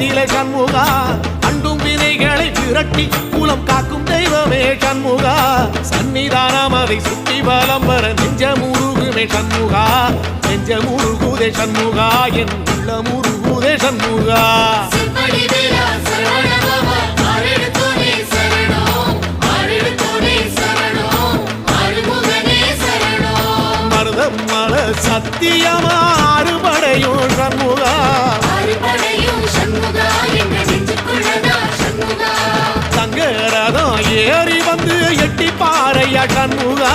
நிலை சண்முகா அண்டும் வினைகளை விரட்டி குலம் காக்கும் தெய்வமே சண்முகா சன்னிதானம் அதை சுற்றி பலம் வர நெஞ்சமுருகுமே சண்முகா நெஞ்சமுருகுதே சண்முகா என் உள்ளமுருகுதே சண்முகா மருதம் மல சத்தியமா அறுபடையும் சண்முகா சங்கரதம் ஏறி வந்து எட்டி பாறையா சண்முகா